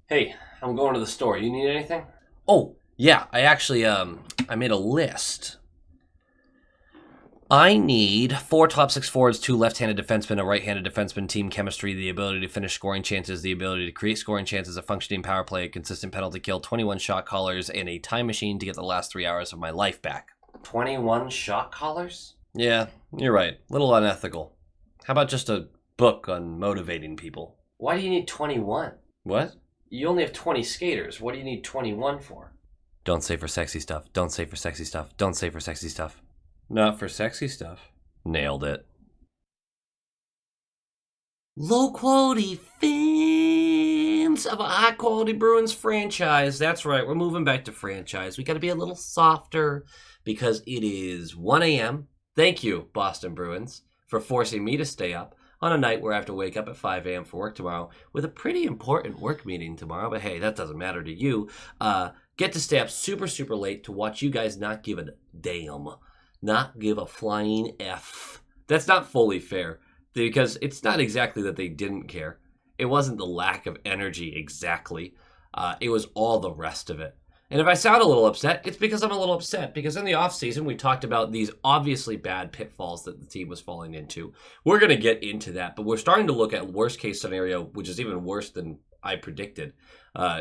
Hey, I'm going to the store. You need anything? Oh, yeah, I made a list. I need 4 top 6 forwards, 2 left-handed defensemen, a right-handed defenseman, team chemistry, the ability to finish scoring chances, the ability to create scoring chances, a functioning power play, a consistent penalty kill, 21 shot callers, and a time machine to get the last 3 hours of my life back. 21 shot callers? Yeah, you're right. A little unethical. How about just a book on motivating people? Why do you need 21? What? You only have 20 skaters. What do you need 21 for? Don't say for sexy stuff. Don't say for sexy stuff. Don't say for sexy stuff. Not for sexy stuff. Nailed it. Low quality fans of a high quality Bruins franchise. That's right, we're moving back to franchise. We got to be a little softer because it is 1 a.m. Thank you, Boston Bruins, for forcing me to stay up on a night where I have to wake up at 5 a.m. for work tomorrow with a pretty important work meeting tomorrow. But hey, that doesn't matter to you. Get to stay up super, super late to watch you guys not give a damn. Not give a flying F. That's not fully fair because it's not exactly that they didn't care. It wasn't the lack of energy exactly. It was all the rest of it. And if I sound a little upset, it's because I'm a little upset because in the offseason, we talked about these obviously bad pitfalls that the team was falling into. We're going to get into that, but we're starting to look at worst case scenario, which is even worse than I predicted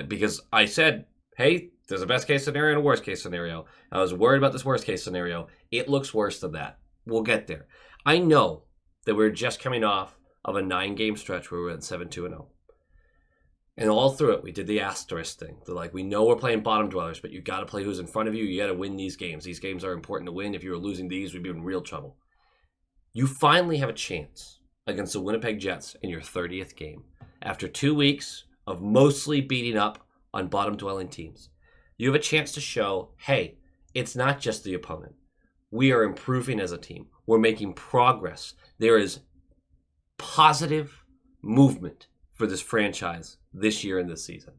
because I said, hey, there's a best case scenario and a worst case scenario. I was worried about this worst case scenario. It looks worse than that. We'll get there. I know that we're just coming off of a 9-game stretch where we went 7-2-0. And all through it, we did the asterisk thing. They're like, we know we're playing bottom dwellers, but you got to play who's in front of you. You got to win these games. These games are important to win. If you were losing these, we'd be in real trouble. You finally have a chance against the Winnipeg Jets in your 30th game. After 2 weeks of mostly beating up on bottom dwelling teams, you have a chance to show, hey, it's not just the opponent. We are improving as a team. We're making progress. There is positive movement for this franchise this year and this season.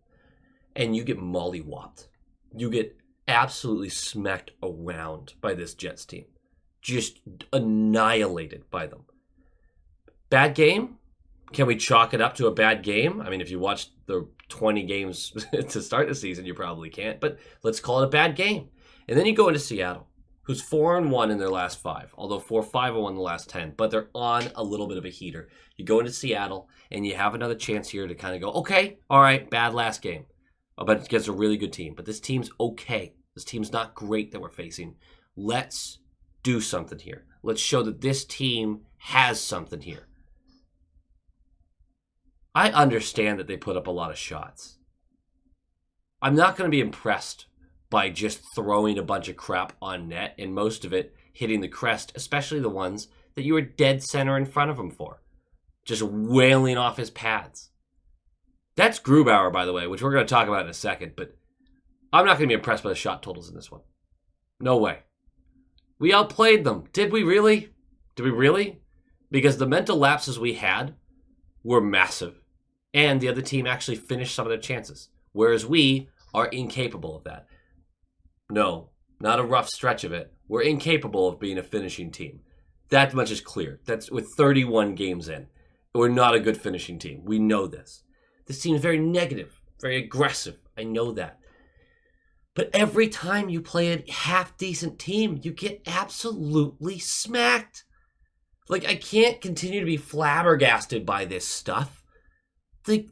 And you get mollywopped. You get absolutely smacked around by this Jets team. Just annihilated by them. Bad game? Can we chalk it up to a bad game? I mean, if you watched the 20 games to start the season, you probably can't. But let's call it a bad game. And then you go into Seattle, who's 4-1 in their last 5, although 4-5-1 in the last 10. But they're on a little bit of a heater. You go into Seattle, and you have another chance here to kind of go, okay, all right, bad last game. But against a really good team. But this team's okay. This team's not great that we're facing. Let's do something here. Let's show that this team has something here. I understand that they put up a lot of shots. I'm not going to be impressed by just throwing a bunch of crap on net and most of it hitting the crest, especially the ones that you were dead center in front of him for. Just wailing off his pads. That's Grubauer, by the way, which we're going to talk about in a second, but I'm not going to be impressed by the shot totals in this one. No way. We outplayed them. Did we really? Did we really? Because the mental lapses we had were massive. And the other team actually finished some of their chances. Whereas we are incapable of that. No, not a rough stretch of it. We're incapable of being a finishing team. That much is clear. That's with 31 games in. We're not a good finishing team. We know this. This team is very negative, very aggressive. I know that. But every time you play a half-decent team, you get absolutely smacked. Like, I can't continue to be flabbergasted by this stuff. Like,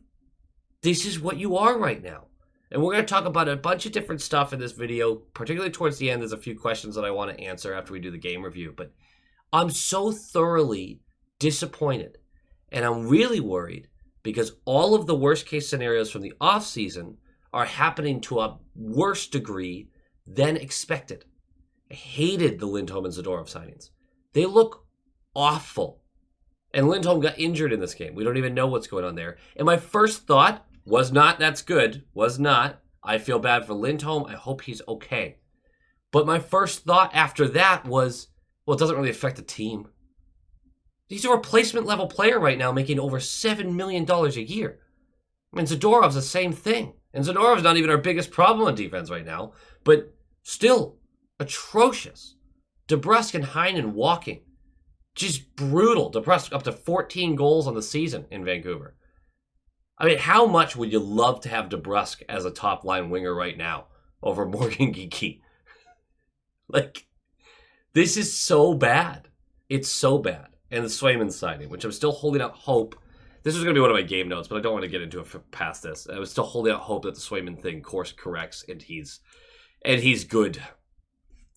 this is what you are right now. And we're going to talk about a bunch of different stuff in this video, particularly towards the end. There's a few questions that I want to answer after we do the game review. But I'm so thoroughly disappointed. And I'm really worried because all of the worst case scenarios from the offseason are happening to a worse degree than expected. I hated the Lindholm and Zadorov signings. They look awful. And Lindholm got injured in this game. We don't even know what's going on there. And my first thought was not, that's good. Was not. I feel bad for Lindholm. I hope he's okay. But my first thought after that was, well, it doesn't really affect the team. He's a replacement level player right now making over $7 million a year. I mean, Zadorov's the same thing. And Zadorov's not even our biggest problem on defense right now. But still, atrocious. DeBrusk and Heinen walking. Just brutal. DeBrusk up to 14 goals on the season in Vancouver. I mean, how much would you love to have DeBrusque as a top-line winger right now over Morgan Geekie? Like, this is so bad. It's so bad. And the Swayman signing, which I'm still holding out hope. This was going to be one of my game notes, but I don't want to get into it past this. I was still holding out hope that the Swayman thing course corrects, and he's good.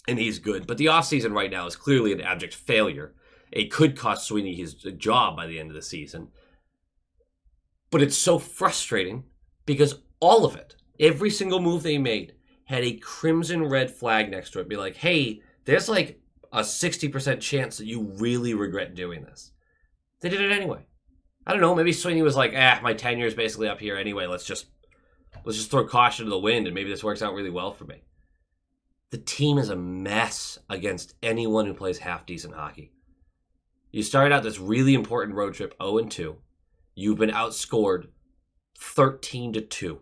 And he's good. But the offseason right now is clearly an abject failure. It could cost Sweeney his job by the end of the season. But it's so frustrating because all of it, every single move they made, had a crimson red flag next to it. Be like, hey, there's like a 60% chance that you really regret doing this. They did it anyway. I don't know, maybe Sweeney was like, my tenure is basically up here anyway. Let's just throw caution to the wind and maybe this works out really well for me. The team is a mess against anyone who plays half-decent hockey. You started out this really important road trip 0-2. You've been outscored 13-2.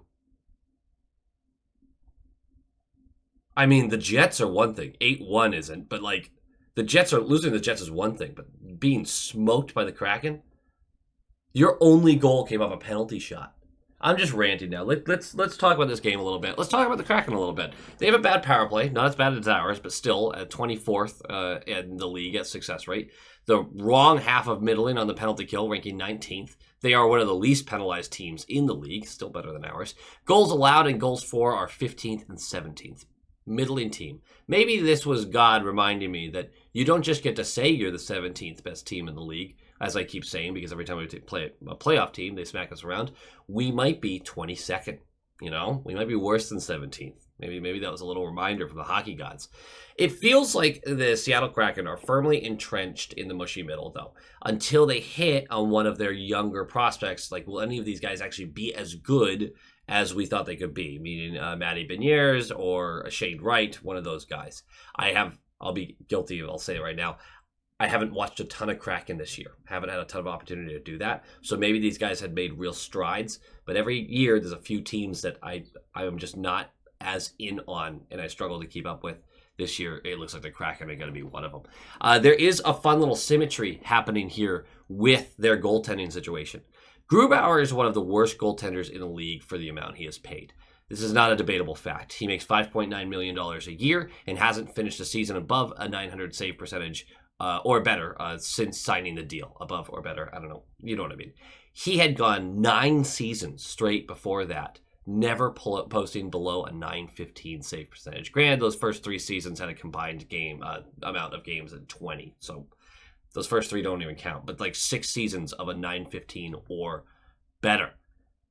I mean, the Jets are one thing. 8-1 isn't, but like, losing the Jets is one thing, but being smoked by the Kraken? Your only goal came off a penalty shot. I'm just ranting now. Let's talk about this game a little bit. Let's talk about the Kraken a little bit. They have a bad power play, not as bad as ours, but still at 24th in the league at success rate. The wrong half of middling on the penalty kill, ranking 19th. They are one of the least penalized teams in the league, still better than ours. Goals allowed and goals for are 15th and 17th. Middling team. Maybe this was God reminding me that you don't just get to say you're the 17th best team in the league, as I keep saying, because every time we play a playoff team, they smack us around. We might be 22nd, we might be worse than 17th. Maybe that was a little reminder from the hockey gods. It feels like the Seattle Kraken are firmly entrenched in the mushy middle, though, until they hit on one of their younger prospects. Like, will any of these guys actually be as good as we thought they could be? Meaning Matty Beniers or Shane Wright, one of those guys. I'll be guilty, I'll say it right now. I haven't watched a ton of Kraken this year. Haven't had a ton of opportunity to do that. So maybe these guys had made real strides. But every year there's a few teams that I am just not as in on and I struggle to keep up with. This year, it looks like the Kraken are going to be one of them. There is a fun little symmetry happening here with their goaltending situation. Grubauer is one of the worst goaltenders in the league for the amount he has paid. This is not a debatable fact. He makes $5.9 million a year and hasn't finished a season above a .900 save percentage or better since signing the deal. Above or better, I don't know. You know what I mean. He had gone 9 seasons straight before that, never posting below a .915 save percentage. Granted, those first 3 seasons had a combined amount of games at 20, so those first 3 don't even count. But like 6 seasons of a .915 or better.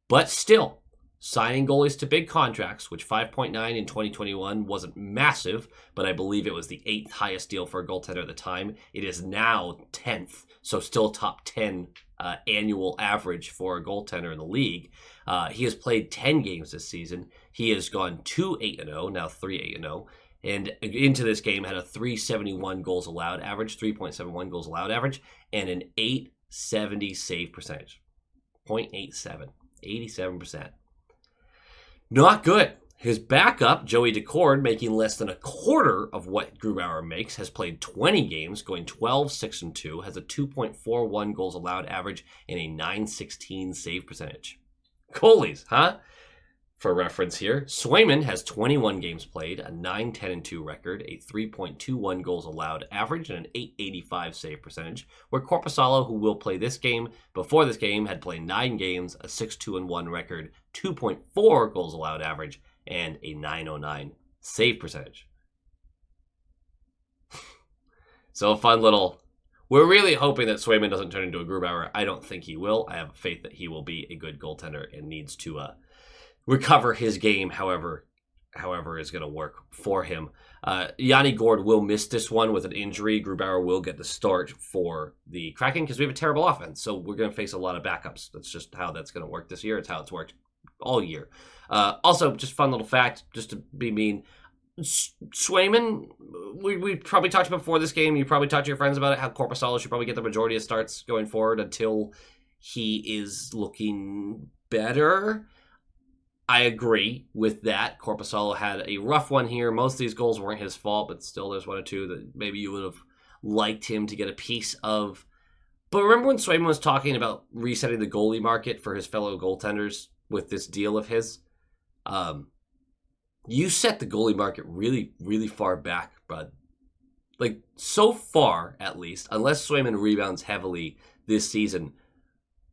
But still, signing goalies to big contracts, which 5.9 in 2021 wasn't massive, but I believe it was the 8th highest deal for a goaltender at the time. It is now 10th, so still top 10 annual average for a goaltender in the league. He has played 10 games this season. He has gone 2-8-0, now 3-8-0, and into this game had a 371 goals allowed average, 3.71 goals allowed average, and an 870 save percentage. 0.87, 87%. Not good. His backup, Joey Decord, making less than a quarter of what Grubauer makes, has played 20 games, going 12-6-2, has a 2.41 goals allowed average, and a .916 save percentage. Goalies, huh? For reference here, Swayman has 21 games played, a .910-2 record, a 3.21 goals allowed average, and an .885 save percentage, where Korpisalo, who will play this game, before this game had played 9 games, a 6-2-1 record, 2.4 goals allowed average, and a .909 save percentage. So a fun little... We're really hoping that Swayman doesn't turn into a Grubauer. I don't think he will. I have faith that he will be a good goaltender and needs to recover his game however is going to work for him. Yanni Gourde will miss this one with an injury. Grubauer will get the start for the Kraken because we have a terrible offense. So we're going to face a lot of backups. That's just how that's going to work this year. It's how it's worked all year. Also, just fun little fact, just to be mean, Swayman, we probably talked about before this game. You probably talked to your friends about it, how Korpisalo should probably get the majority of starts going forward until he is looking better. I agree with that. Korpisalo had a rough one here. Most of these goals weren't his fault, but still there's 1 or 2 that maybe you would have liked him to get a piece of. But remember when Swayman was talking about resetting the goalie market for his fellow goaltenders with this deal of his? You set the goalie market really, really far back, bud. Like, so far, at least, unless Swayman rebounds heavily this season,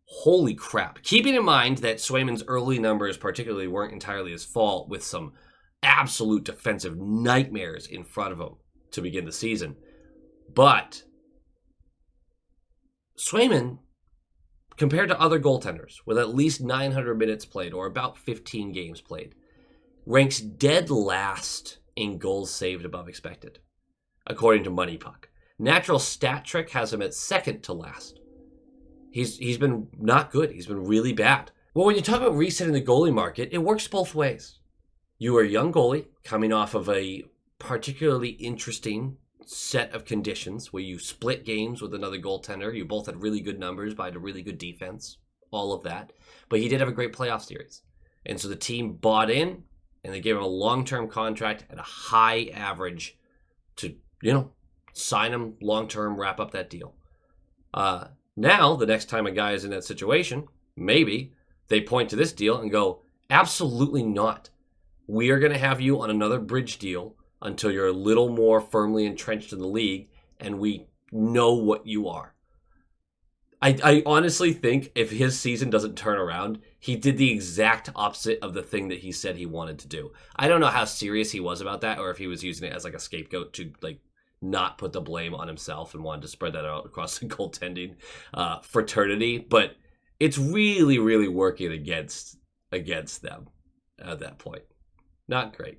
holy crap. Keeping in mind that Swayman's early numbers particularly weren't entirely his fault, with some absolute defensive nightmares in front of him to begin the season. But Swayman, compared to other goaltenders with at least 900 minutes played or about 15 games played, ranks dead last in goals saved above expected, according to Money Puck. Natural Stat Trick has him at second to last. He's been not good. He's been really bad. Well, when you talk about resetting the goalie market, it works both ways. You are a young goalie coming off of a particularly interesting set of conditions where you split games with another goaltender. You both had really good numbers by a really good defense, all of that. But he did have a great playoff series. And so the team bought in, and they gave him a long-term contract at a high average to, sign him long-term, wrap up that deal. Now, the next time a guy is in that situation, maybe they point to this deal and go, absolutely not. We are going to have you on another bridge deal until you're a little more firmly entrenched in the league, and we know what you are. I honestly think if his season doesn't turn around, he did the exact opposite of the thing that he said he wanted to do. I don't know how serious he was about that, or if he was using it as like a scapegoat to not put the blame on himself and wanted to spread that out across the goaltending fraternity. But it's really, really working against them at that point. Not great.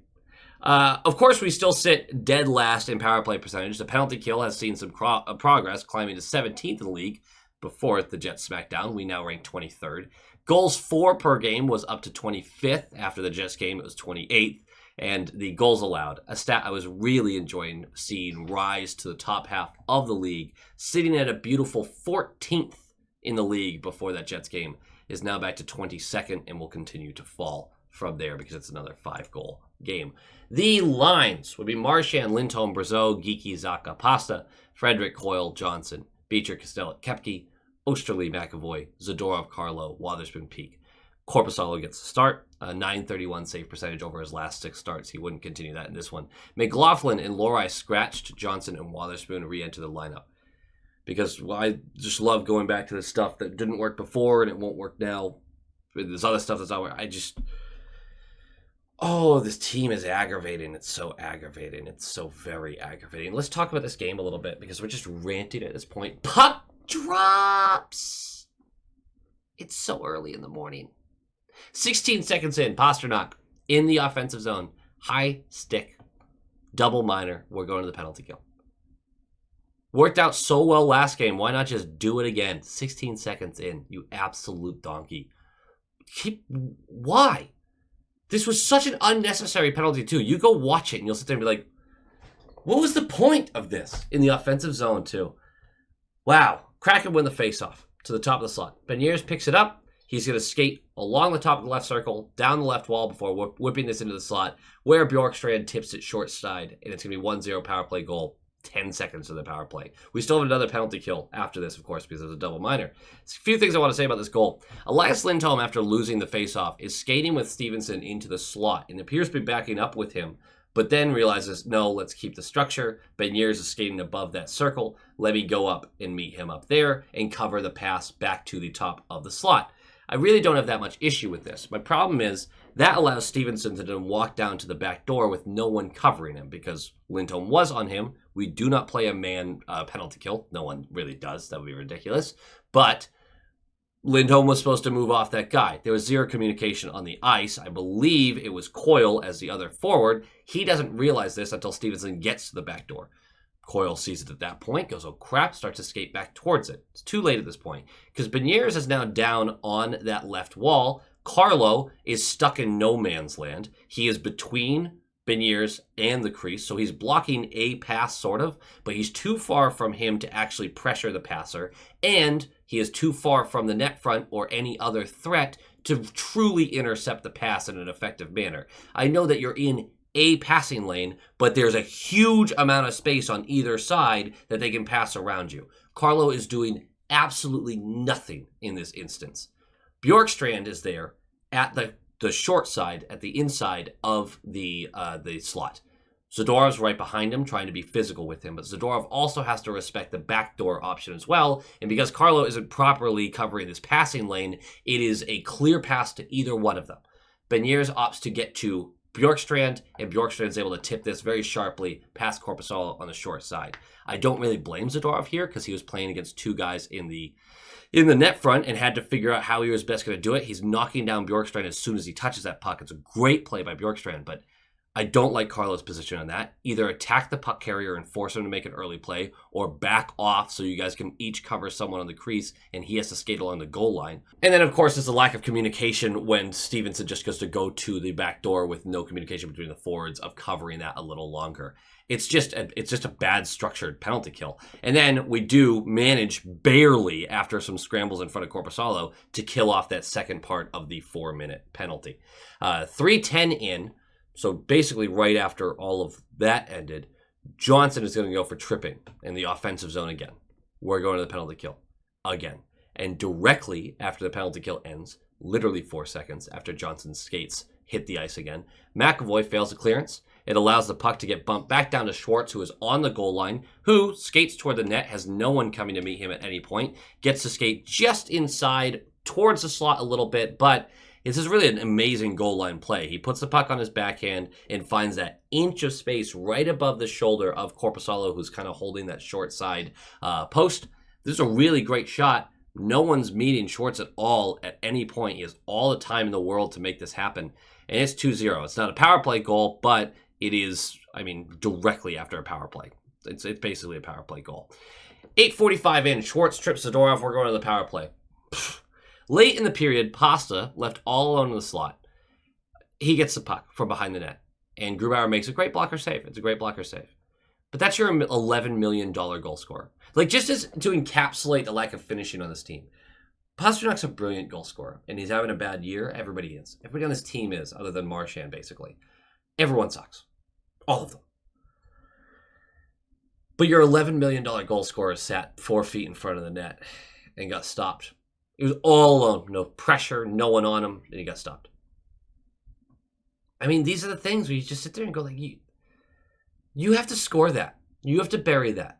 Of course, we still sit dead last in power play percentage. The penalty kill has seen some progress, climbing to 17th in the league. Before the Jets smackdown, we now rank 23rd. Goals for per game was up to 25th. After the Jets game, it was 28th. And the goals allowed, a stat I was really enjoying seeing rise to the top half of the league, sitting at a beautiful 14th in the league before that Jets game, is now back to 22nd and will continue to fall from there because it's another 5-goal game. The lines would be Marchand, Lindholm, Brazeau, Geeky, Zaka, Pasta, Frederick, Coyle, Johnson, Beecher, Costello, Kepke, Osterley, McAvoy, Zadorov, Carlo, Wotherspoon, Peak. Korpisalo gets the start, a .931 save percentage over his last 6 starts. He wouldn't continue that in this one. McLaughlin and Lohrei scratched. Johnson and Wotherspoon re-enter the lineup. Because I just love going back to the stuff that didn't work before and it won't work now. There's other stuff that's not working. This team is aggravating. It's so aggravating. It's so very aggravating. Let's talk about this game a little bit because we're just ranting at this point. Puck drops! It's so early in the morning. 16 seconds in, Pasternak in the offensive zone. High stick. Double minor. We're going to the penalty kill. Worked out so well last game. Why not just do it again? 16 seconds in. You absolute donkey. Why? This was such an unnecessary penalty, too. You go watch it, and you'll sit there and be like, what was the point of this in the offensive zone, too? Wow. Kraken win the faceoff to the top of the slot. Beniers picks it up. He's going to skate along the top of the left circle, down the left wall before whipping this into the slot, where Bjorkstrand tips it short side, and it's going to be 1-0 power play goal. 10 seconds of the power play. We still have another penalty kill after this, of course, because there's a double minor. There's a few things I want to say about this goal. Elias Lindholm, after losing the faceoff, is skating with Stevenson into the slot and appears to be backing up with him, but then realizes, no, let's keep the structure. Beniers is skating above that circle. Let me go up and meet him up there and cover the pass back to the top of the slot. I really don't have that much issue with this. My problem is that allows Stevenson to then walk down to the back door with no one covering him because Lindholm was on him. We do not play a man penalty kill. No one really does. That would be ridiculous. But Lindholm was supposed to move off that guy. There was zero communication on the ice. I believe it was Coyle as the other forward. He doesn't realize this until Stevenson gets to the back door. Coyle sees it at that point, goes, oh crap, starts to skate back towards it. It's too late at this point because Beniers is now down on that left wall. Carlo is stuck in no man's land. He is between Beniers and the crease, so he's blocking a pass, sort of, but he's too far from him to actually pressure the passer, and he is too far from the net front or any other threat to truly intercept the pass in an effective manner. I know that you're in a passing lane, but there's a huge amount of space on either side that they can pass around you. Carlo is doing absolutely nothing in this instance. Bjorkstrand is there at the short side, at the inside of the slot. Zadorov's right behind him, trying to be physical with him, but Zadorov also has to respect the backdoor option as well, and because Carlo isn't properly covering this passing lane, it is a clear pass to either one of them. Beniers opts to get to Bjorkstrand, and Bjorkstrand's able to tip this very sharply past Korpisalo on the short side. I don't really blame Zadorov here, because he was playing against two guys in the net front and had to figure out how he was best going to do it. He's knocking down Bjorkstrand as soon as he touches that puck. It's a great play by Bjorkstrand, but I don't like Carlo's position on that. Either attack the puck carrier and force him to make an early play, or back off so you guys can each cover someone on the crease and he has to skate along the goal line. And then, of course, there's a lack of communication when Stevenson just goes to go to the back door with no communication between the forwards of covering that a little longer. It's just a bad structured penalty kill. And then we do manage barely, after some scrambles in front of Korpisalo, to kill off that second part of the 4-minute penalty. 3:10 in. So basically right after all of that ended, Johnson is going to go for tripping in the offensive zone again. We're going to the penalty kill again. And directly after the penalty kill ends, literally 4 seconds after Johnson's skates hit the ice again, McAvoy fails a clearance. It allows the puck to get bumped back down to Schwartz, who is on the goal line, who skates toward the net, has no one coming to meet him at any point, gets to skate just inside towards the slot a little bit, but this is really an amazing goal line play. He puts the puck on his backhand and finds that inch of space right above the shoulder of Korpisalo, who's kind of holding that short side post. This is a really great shot. No one's meeting Schwartz at all at any point. He has all the time in the world to make this happen. And it's 2-0. It's not a power play goal, but it is, directly after a power play. It's basically a power play goal. 8:45 in. Schwartz trips Zadorov. We're going to the power play. Late in the period, Pasta left all alone in the slot. He gets the puck from behind the net, and Grubauer makes a great blocker save. It's a great blocker save. But that's your $11 million goal scorer. Just as to encapsulate the lack of finishing on this team, Pasternak's a brilliant goal scorer, and he's having a bad year. Everybody is. Everybody on this team is, other than Marchand, basically. Everyone sucks. All of them. But your $11 million goal scorer sat 4 feet in front of the net and got stopped. He was all alone. No pressure, no one on him, and he got stopped. These are the things where you just sit there and go, you have to score that. You have to bury that.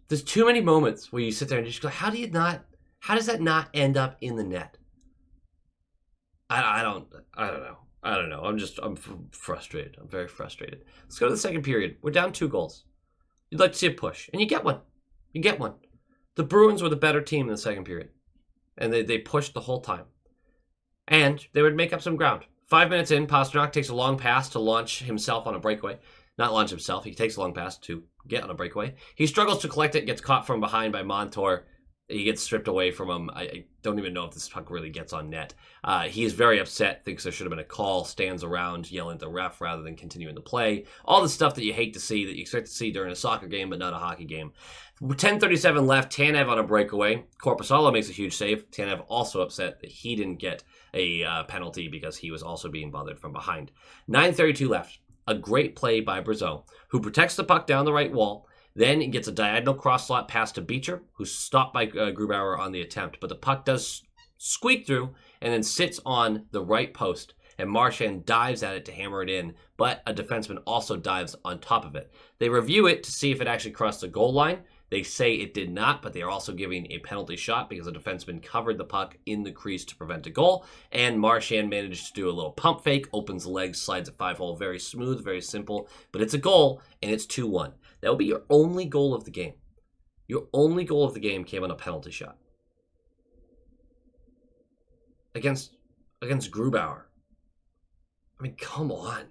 There's too many moments where you sit there and just go, how does that not end up in the net? I don't know. I'm frustrated. I'm very frustrated. Let's go to the second period. We're down 2 goals. You'd like to see a push, and you get one. The Bruins were the better team in the second period, and they pushed the whole time. And they would make up some ground. 5 minutes in, Pastrnak takes a long pass to launch himself on a breakaway. Not launch himself, he takes a long pass to get on a breakaway. He struggles to collect it, gets caught from behind by Montour. He gets stripped away from him. I don't even know if this puck really gets on net. He is very upset, thinks there should have been a call, stands around yelling at the ref rather than continuing the play. All the stuff that you hate to see, that you expect to see during a soccer game, but not a hockey game. 10:37 left, Tanev on a breakaway. Korpisalo makes a huge save. Tanev also upset that he didn't get a penalty because he was also being bothered from behind. 9:32 left. A great play by Brazeau, who protects the puck down the right wall. Then he gets a diagonal cross slot pass to Beecher, who's stopped by Grubauer on the attempt. But the puck does squeak through and then sits on the right post. And Marchand dives at it to hammer it in, but a defenseman also dives on top of it. They review it to see if it actually crossed the goal line. They say it did not, but they are also giving a penalty shot because the defenseman covered the puck in the crease to prevent a goal. And Marchand managed to do a little pump fake, opens the legs, slides it 5-hole. Very smooth, very simple, but it's a goal, and it's 2-1. That will be your only goal of the game. Your only goal of the game came on a penalty shot. Against Grubauer. Come on.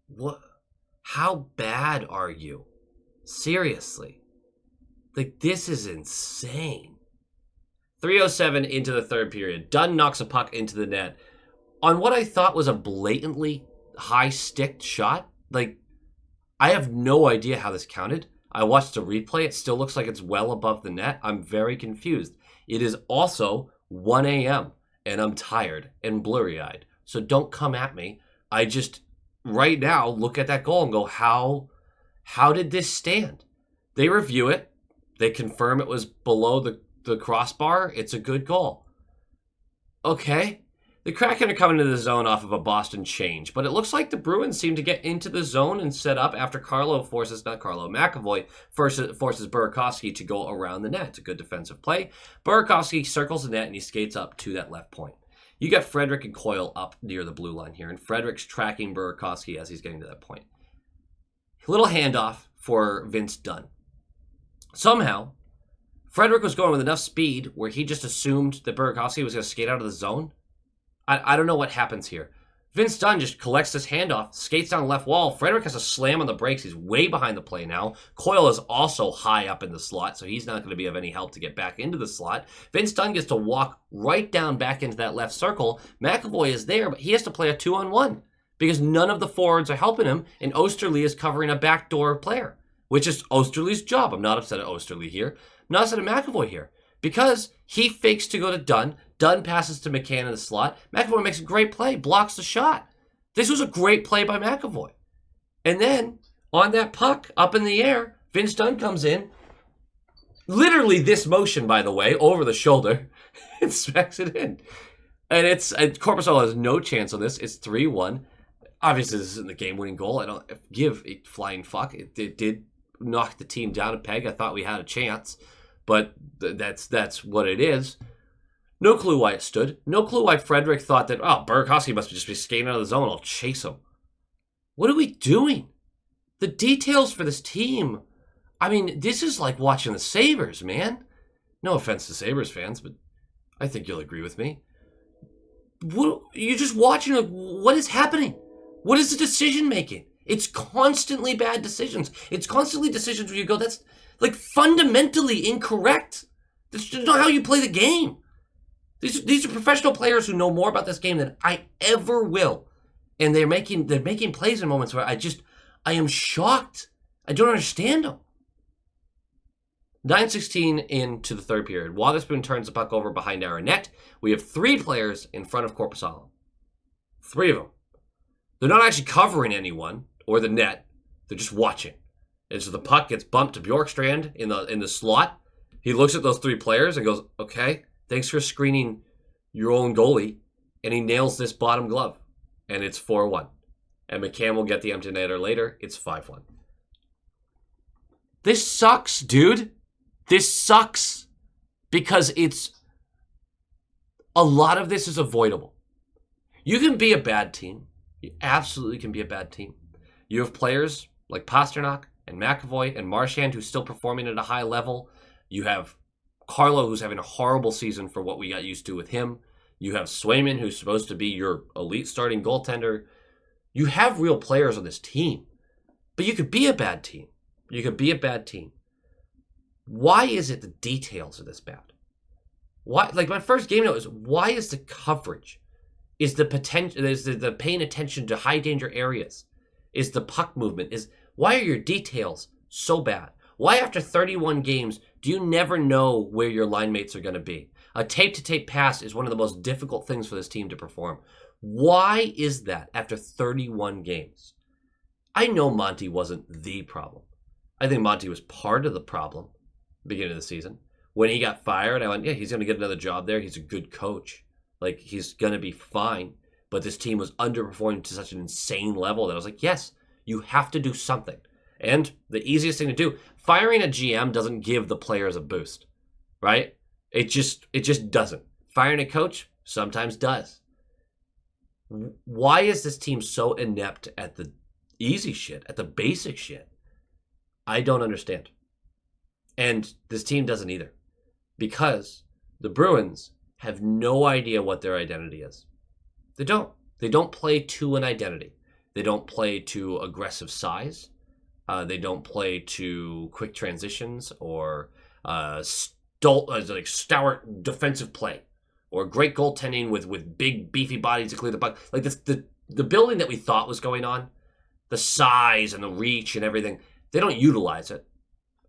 What? How bad are you? Seriously. This is insane. 3:07 into the third period. Dunn knocks a puck into the net on what I thought was a blatantly high-sticked shot. I have no idea how this counted. I watched the replay. It still looks like it's well above the net. I'm very confused. It is also 1 a.m., and I'm tired and blurry-eyed. So don't come at me. I just, right now, look at that goal and go, how did this stand? They review it. They confirm it was below the crossbar. It's a good goal. Okay. The Kraken are coming to the zone off of a Boston change, but it looks like the Bruins seem to get into the zone and set up after McAvoy forces Burakovsky to go around the net. It's a good defensive play. Burakovsky circles the net and he skates up to that left point. You got Frederic and Coyle up near the blue line here, and Frederic's tracking Burakovsky as he's getting to that point. Little handoff for Vince Dunn. Somehow, Frederic was going with enough speed where he just assumed that Burakovsky was going to skate out of the zone. I don't know what happens here. Vince Dunn just collects this handoff, skates down the left wall. Frederic has a slam on the brakes. He's way behind the play now. Coyle is also high up in the slot, so he's not going to be of any help to get back into the slot. Vince Dunn gets to walk right down back into that left circle. McAvoy is there, but he has to play a 2-on-1 because none of the forwards are helping him, and Osterley is covering a backdoor player, which is Osterley's job. I'm not upset at Osterley here. I'm not upset at McAvoy here because he fakes to go to Dunn. Dunn passes to McCann in the slot. McAvoy makes a great play, blocks the shot. This was a great play by McAvoy. And then, on that puck, up in the air, Vince Dunn comes in. Literally this motion, by the way, over the shoulder, and smacks it in. And Korpisalo has no chance on this. It's 3-1. Obviously, this isn't the game-winning goal. I don't give a flying fuck. It did knock the team down a peg. I thought we had a chance. But that's what it is. No clue why it stood. No clue why Frederic thought that, Burakovsky must just be skating out of the zone. I'll chase him. What are we doing? The details for this team. I mean, this is like watching the Sabres, man. No offense to Sabres fans, but I think you'll agree with me. You're just watching, what is happening? What is the decision making? It's constantly bad decisions. It's constantly decisions where you go, that's like fundamentally incorrect. That's just not how you play the game. These are professional players who know more about this game than I ever will. And they're making plays in moments where I am shocked. I don't understand them. 9:16 into the third period. Wotherspoon turns the puck over behind our net. We have 3 players in front of Korpisalo. 3 of them. They're not actually covering anyone or the net. They're just watching. And so the puck gets bumped to Bjorkstrand in the slot. He looks at those 3 players and goes, okay, thanks for screening your own goalie. And he nails this bottom glove. And it's 4-1. And McCann will get the empty netter later. It's 5-1. This sucks, dude. This sucks. Because a lot of this is avoidable. You can be a bad team. You absolutely can be a bad team. You have players like Pasternak and McAvoy and Marchand who's still performing at a high level. You have Carlo, who's having a horrible season for what we got used to with him. You have Swayman, who's supposed to be your elite starting goaltender. You have real players on this team. But you could be a bad team. You could be a bad team. Why is it the details are this bad? Why? Like my first game note is, why is the coverage? Is the potential? Is the paying attention to high danger areas? Is the puck movement? Why are your details so bad? Why after 31 games do you never know where your line mates are going to be? A tape-to-tape pass is one of the most difficult things for this team to perform. Why is that after 31 games? I know Monty wasn't the problem. I think Monty was part of the problem at the beginning of the season. When he got fired, I went, yeah, he's going to get another job there. He's a good coach. Like, he's going to be fine. But this team was underperforming to such an insane level that I was like, yes, you have to do something. And the easiest thing to do, firing a GM doesn't give the players a boost, right? It just doesn't. Firing a coach sometimes does. Why is this team so inept at the easy shit, at the basic shit? I don't understand. And this team doesn't either. Because the Bruins have no idea what their identity is. They don't. They don't play to an identity. They don't play to aggressive size. They don't play to quick transitions or stalwart defensive play or great goaltending with big beefy bodies to clear the puck. Like this, the building that we thought was going on, the size and the reach and everything, they don't utilize it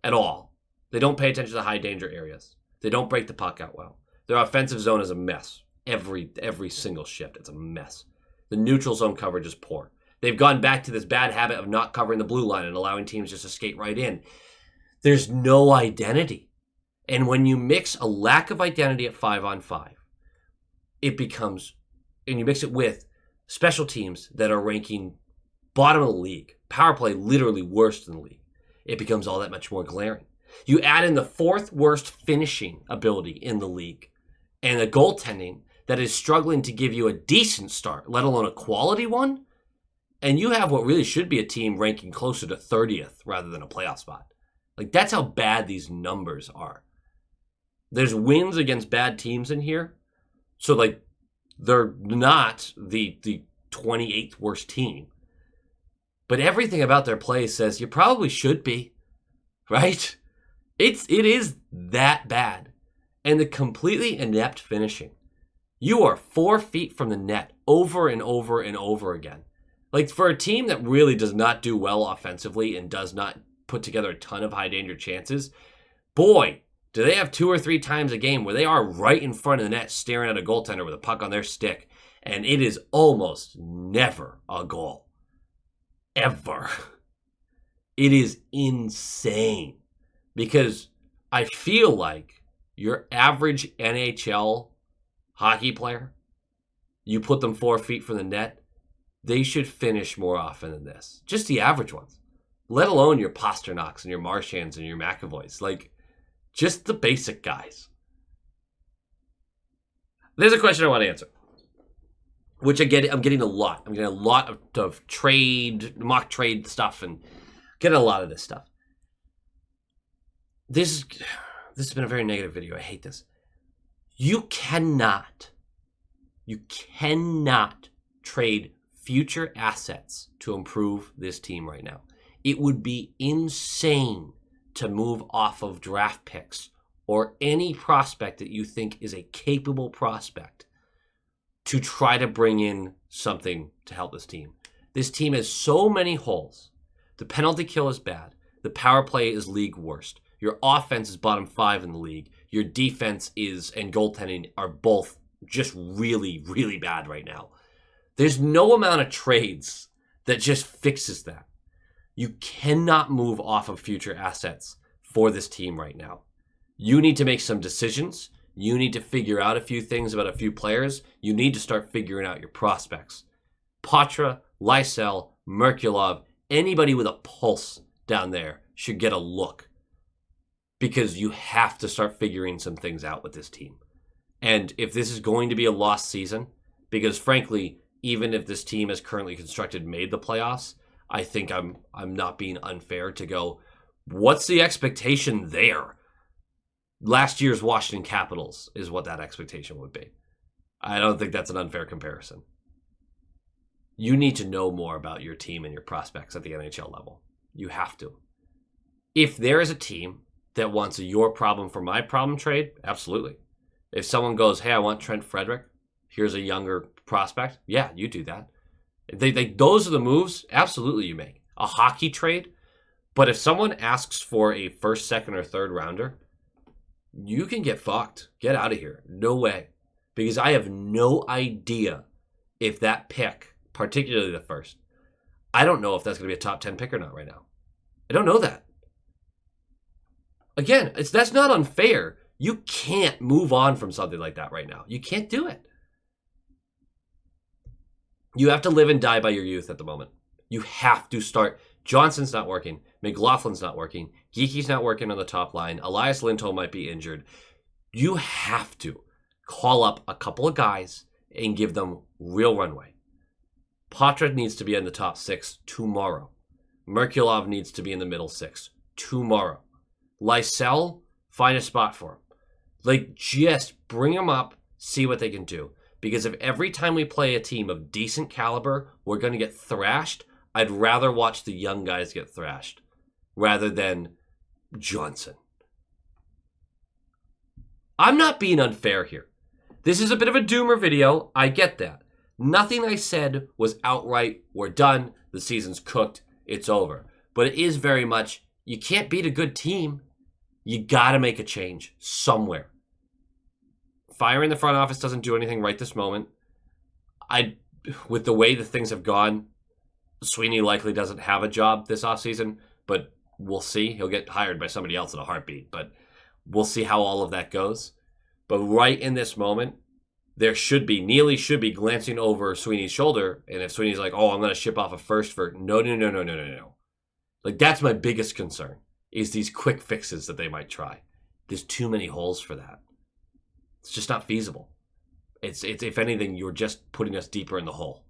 at all. They don't pay attention to high danger areas. They don't break the puck out well. Their offensive zone is a mess. Every single shift, it's a mess. The neutral zone coverage is poor. They've gone back to this bad habit of not covering the blue line and allowing teams just to skate right in. There's no identity. And when you mix a lack of identity at 5-on-5, it becomes, and you mix it with special teams that are ranking bottom of the league, power play literally worse than the league, it becomes all that much more glaring. You add in the 4th worst finishing ability in the league and a goaltending that is struggling to give you a decent start, let alone a quality one, and you have what really should be a team ranking closer to 30th rather than a playoff spot. Like, that's how bad these numbers are. There's wins against bad teams in here, so like they're not the 28th worst team. But everything about their play says you probably should be, right? It is that bad. And the completely inept finishing. You are 4 feet from the net over and over and over again. Like, for a team that really does not do well offensively and does not put together a ton of high danger chances, boy, do they have 2 or 3 times a game where they are right in front of the net staring at a goaltender with a puck on their stick, and it is almost never a goal. Ever. It is insane. Because I feel like your average NHL hockey player, you put them 4 feet from the net, they should finish more often than this. Just the average ones. Let alone your Pasternaks and your Marchands and your McAvoys. Like, just the basic guys. There's a question I want to answer, which I'm getting a lot. I'm getting a lot of mock trade stuff, and getting a lot of this stuff. This has been a very negative video. I hate this. You cannot trade future assets to improve this team right now. It would be insane to move off of draft picks or any prospect that you think is a capable prospect to try to bring in something to help this team. This team has so many holes. The penalty kill is bad. The power play is league worst. Your offense is bottom 5 in the league. Your defense and goaltending are both just really, really bad right now. There's no amount of trades that just fixes that. You cannot move off of future assets for this team right now. You need to make some decisions. You need to figure out a few things about a few players. You need to start figuring out your prospects. Patra, Lysell, Merkulov, anybody with a pulse down there should get a look. Because you have to start figuring some things out with this team. And if this is going to be a lost season, because frankly, even if this team as currently constructed made the playoffs, I think I'm not being unfair to go, what's the expectation there? Last year's Washington Capitals is what that expectation would be. I don't think that's an unfair comparison. You need to know more about your team and your prospects at the NHL level. You have to. If there is a team that wants a your problem for my problem trade, absolutely. If someone goes, hey, I want Trent Frederick, here's a younger prospect, yeah, you do that. Those are the moves, absolutely you make. A hockey trade, but if someone asks for a first, second, or third rounder, you can get fucked. Get out of here. No way. Because I have no idea if that pick, particularly the first, I don't know if that's going to be a top 10 pick or not right now. I don't know that. Again, that's not unfair. You can't move on from something like that right now. You can't do it. You have to live and die by your youth at the moment. You have to start. Johnson's not working. McLaughlin's not working. Geeky's not working on the top line. Elias Lindholm might be injured. You have to call up a couple of guys and give them real runway. Patra needs to be in the top 6 tomorrow. Merkulov needs to be in the middle 6 tomorrow. Lysell, find a spot for him. Like, just bring them up, see what they can do. Because if every time we play a team of decent caliber, we're going to get thrashed, I'd rather watch the young guys get thrashed rather than Johnson. I'm not being unfair here. This is a bit of a doomer video. I get that. Nothing I said was outright, we're done, the season's cooked, it's over. But it is very much, you can't beat a good team. You got to make a change somewhere. Firing the front office doesn't do anything right this moment. With the way that things have gone, Sweeney likely doesn't have a job this offseason, but We'll see. He'll get hired by somebody else in a heartbeat, but we'll see how all of that goes. But right in this moment, Neely should be glancing over Sweeney's shoulder, and if Sweeney's like, oh, I'm going to ship off a first for, no. Like, that's my biggest concern, is these quick fixes that they might try. There's too many holes for that. It's just not feasible. It's if anything, you're just putting us deeper in the hole.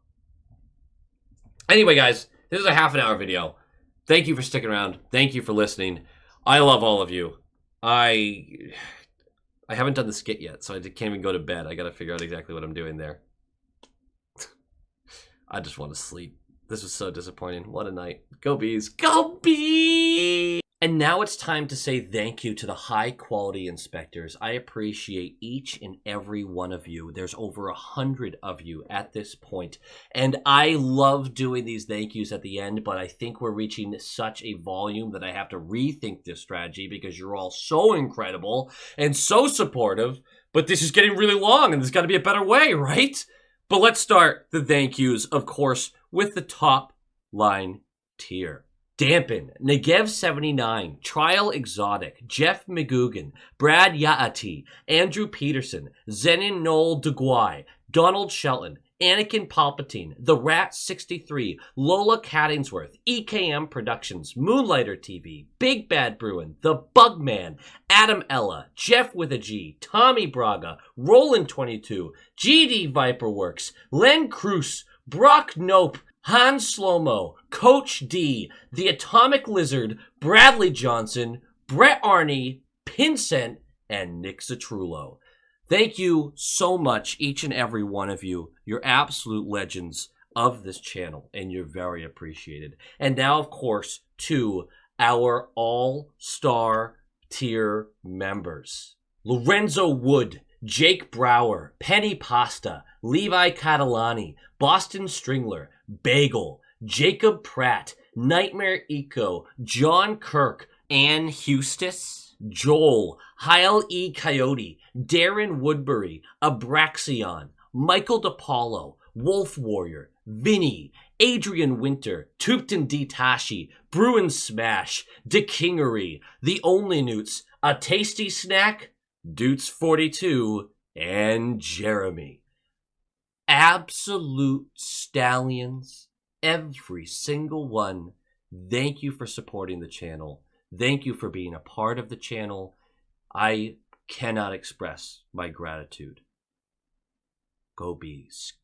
Anyway, guys, this is a half an hour video. Thank you for sticking around. Thank you for listening. I love all of you. I haven't done the skit yet, so I can't even go to bed. I got to figure out exactly what I'm doing there. I just want to sleep. This was so disappointing. What a night. Go Bees. Go Bees! And now it's time to say thank you to the high-quality inspectors. I appreciate each and every one of you. There's over 100 of you at this point. And I love doing these thank yous at the end, but I think we're reaching such a volume that I have to rethink this strategy because you're all so incredible and so supportive. But this is getting really long, and there's got to be a better way, right? But let's start the thank yous, of course, with the top line tier. Dampen, Negev79, Trial Exotic, Jeff McGugan, Brad Yaati, Andrew Peterson, Zenon Noel DeGuy, Donald Shelton, Anakin Palpatine, The Rat 63, Lola Cattingsworth, EKM Productions, Moonlighter TV, Big Bad Bruin, The Bugman, Adam Ella, Jeff with a G, Tommy Braga, Roland 22, GD Viperworks, Len Cruz, Brock Nope, Han Slomo, Coach D, The Atomic Lizard, Bradley Johnson, Brett Arney, Pincent, and Nick Zatrullo. Thank you so much, each and every one of you. You're absolute legends of this channel, and you're very appreciated. And now, of course, to our all-star tier members. Lorenzo Wood, Jake Brower, Penny Pasta, Levi Catalani, Boston Stringler, Bagel, Jacob Pratt, Nightmare Eco, John Kirk, Ann Hustis, Joel, Heil E. Coyote, Darren Woodbury, Abraxion, Michael DePaulo, Wolf Warrior, Vinny, Adrian Winter, Tupton D. Tashi, Bruin Smash, DeKingery, The Only Newts, A Tasty Snack, Doots42, and Jeremy. Absolute stallions, every single one. Thank you for supporting the channel. Thank you for being a part of the channel. I cannot express my gratitude. Go Bees.